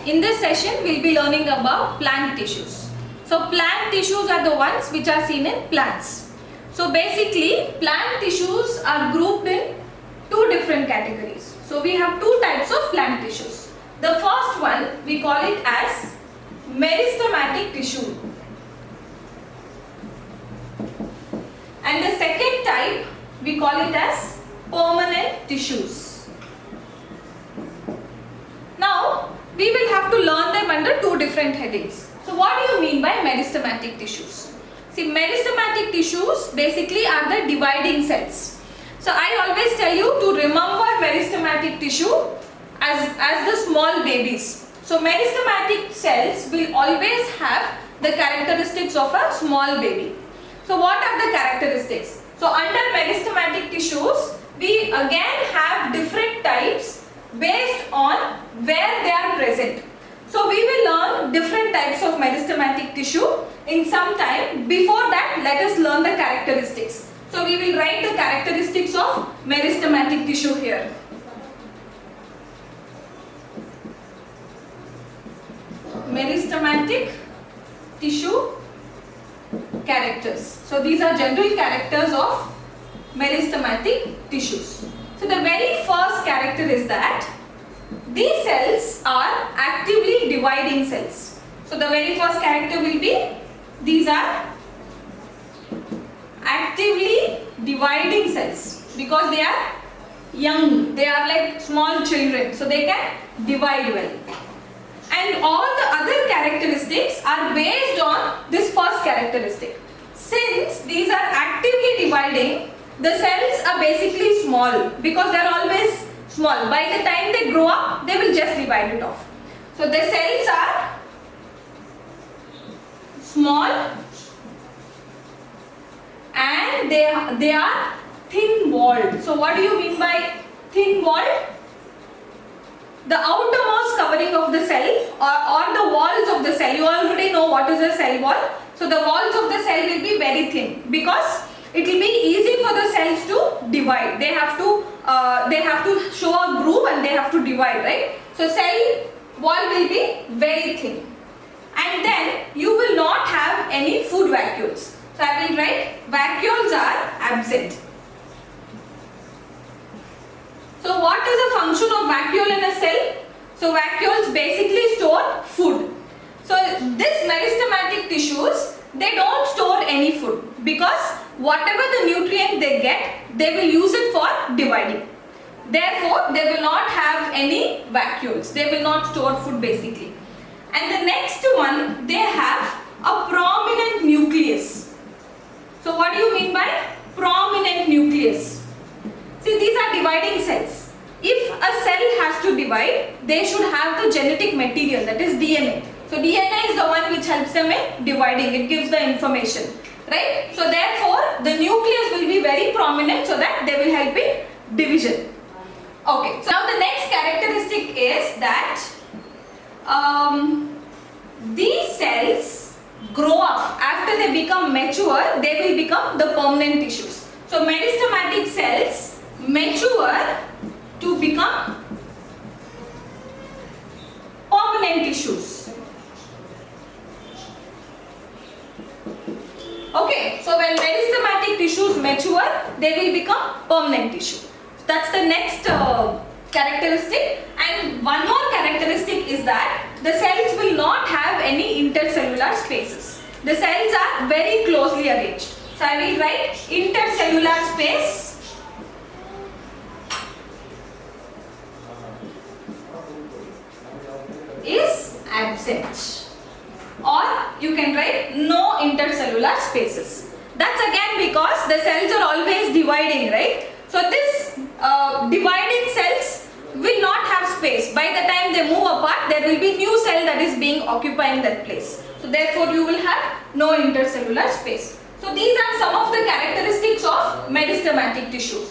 in this session we'll be learning about plant tissues. So plant tissues are the ones which are seen in plants. So basically plant tissues are grouped in two different categories. So we have two types of plant tissues. The first one we call it as meristematic tissue. And the second type we call it as permanent tissues. Now we will have to learn them under two different headings. So what do you mean by meristematic tissues? See, meristematic tissues basically are the dividing cells. So I always tell you to remember meristematic tissue as the small babies. So meristematic cells will always have the characteristics of a small baby. So what are the characteristics? So under meristematic tissues, we again have different types based on where they are present. So we will learn different types of meristematic tissue in some time. Before that, let us learn the characteristics. So we will write the characteristics of meristematic tissue here. Meristematic tissue characters. So these are general characters of meristematic tissues. So the very first character is that these cells are actively dividing cells. So the very first character will be these are actively dividing cells because they are young, they are like small children, so they can divide well. And all the other characteristics are based on this first characteristic. Since these are actively dividing, the cells are basically small because they are always small. By the time they grow up, they will just divide it off. So the cells are small and they are thin walled. So what do you mean by thin walled? The outermost covering of the cell or the walls of the cell. You already know what is a cell wall. So the walls of the cell will be very thin because it will be easy for the cells to divide. They have to show a groove and they have to divide, right? So cell wall will be very thin. And then you will not have any food vacuoles. So I will write vacuoles are absent. So what is the function of vacuole in a cell? So vacuoles basically store food. So this meristematic tissues, they don't store any food because whatever the nutrient they get, they will use it for dividing. Therefore, they will not have any vacuoles. They will not store food basically. And the next one, they have a prominent nucleus. So what do you mean by prominent nucleus? See, these are dividing cells. If a cell has to divide, they should have the genetic material, that is DNA. So DNA is the one which helps them in dividing. It gives the information, right? So therefore, the nucleus will be very prominent so that they will help in division. Okay, so now the next characteristic is that these cells grow up. After they become mature, they will become the permanent tissues. So meristematic cells mature to become permanent tissues. Okay, so when meristematic tissues mature, they will become permanent tissue. That's the next characteristic. And one more characteristic is that the cells will not have any intercellular spaces. The cells are very closely arranged. So I will write intercellular space is absent, or you can write no intercellular spaces. That's again because the cells are always dividing, right? So this dividing cells will not have space. By the time they move apart, there will be new cell that is being occupying that place. So therefore you will have no intercellular space. So these are some of the characteristics of meristematic tissue.